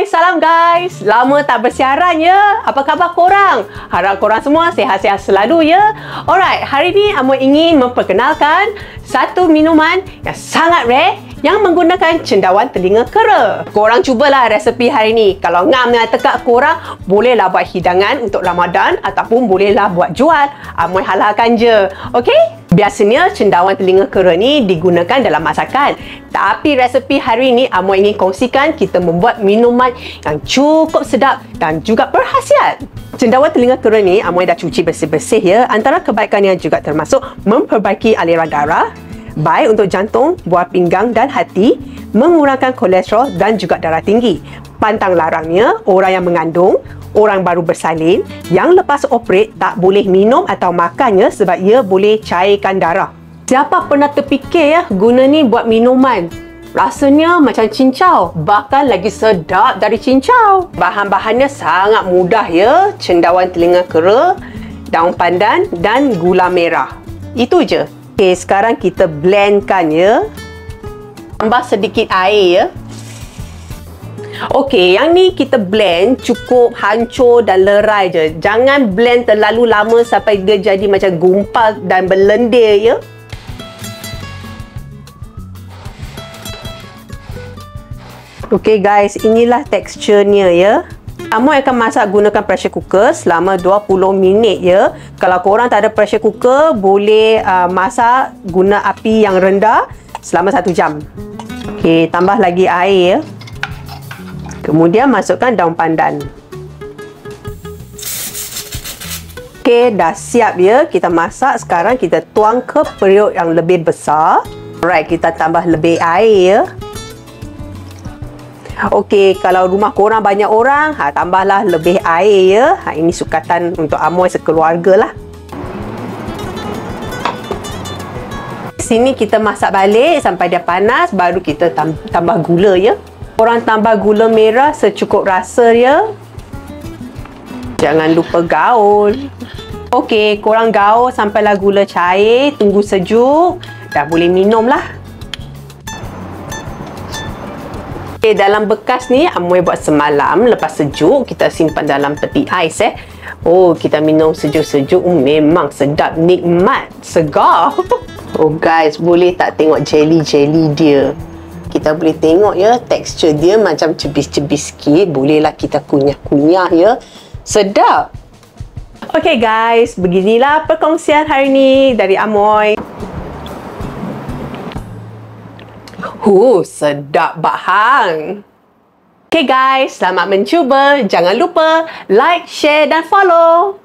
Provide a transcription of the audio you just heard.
salam guys. Lama tak bersiaran ya. Apa khabar korang? Harap korang semua sihat-sihat selalu ya. Alright, hari ni Amoy ingin memperkenalkan satu minuman yang sangat rare yang menggunakan cendawan telinga kera. Korang cubalah resepi hari ni. Kalau ngam dengan tekak korang, bolehlah buat hidangan untuk Ramadan ataupun bolehlah buat jual. Amoy halalkan je. Okey? Biasanya cendawan telinga kera ni digunakan dalam masakan. Tapi resepi hari ni Amoy ingin kongsikan kita membuat minuman yang cukup sedap dan juga berkhasiat. Cendawan telinga kera ni Amoy dah cuci bersih-bersih ya. Antara kebaikannya juga termasuk memperbaiki aliran darah, baik untuk jantung, buah pinggang dan hati, mengurangkan kolesterol dan juga darah tinggi. Pantang larangnya, orang yang mengandung, orang baru bersalin, yang lepas operate tak boleh minum atau makannya sebab ia boleh cairkan darah. Siapa pernah terfikir ya guna ni buat minuman? Rasanya macam cincau, bahkan lagi sedap dari cincau. Bahan-bahannya sangat mudah ya, cendawan telinga kera, daun pandan dan gula merah. Itu je. Okey, sekarang kita blendkan ya. Tambah sedikit air ya. Okey, yang ni kita blend cukup hancur dan lerai je. Jangan blend terlalu lama sampai dia jadi macam gumpal dan berlendir ya. Okey guys, inilah teksturnya ya. Amoy akan masak gunakan pressure cooker selama 20 minit ya. Kalau korang tak ada pressure cooker, boleh masak guna api yang rendah selama 1 jam. Okey, tambah lagi air ya. Kemudian masukkan daun pandan. Okey, dah siap ya. Kita masak. Sekarang kita tuang ke periuk yang lebih besar. Alright, kita tambah lebih air ya. Okey, kalau rumah korang banyak orang, tambahlah lebih air ya. Ini sukatan untuk Amoy sekeluarga lah. Sini kita masak balik sampai dia panas, baru kita tambah gula ya. Korang tambah gula merah secukup rasa ya. Jangan lupa gaul. Okey, korang gaul sampailah gula cair, tunggu sejuk, dah boleh minum lah. Okay, dalam bekas ni Amoy buat semalam. Lepas sejuk, kita simpan dalam peti ais Oh, kita minum sejuk-sejuk. Memang sedap, nikmat, segar. Oh guys, boleh tak tengok jelly-jelly dia? Kita boleh tengok ya, tekstur dia macam cebis-cebis sikit. Bolehlah kita kunyah-kunyah ya. Sedap. Okay guys, beginilah perkongsian hari ni dari Amoy. Sedap bahang. Okay guys, selamat mencuba. Jangan lupa like, share dan follow.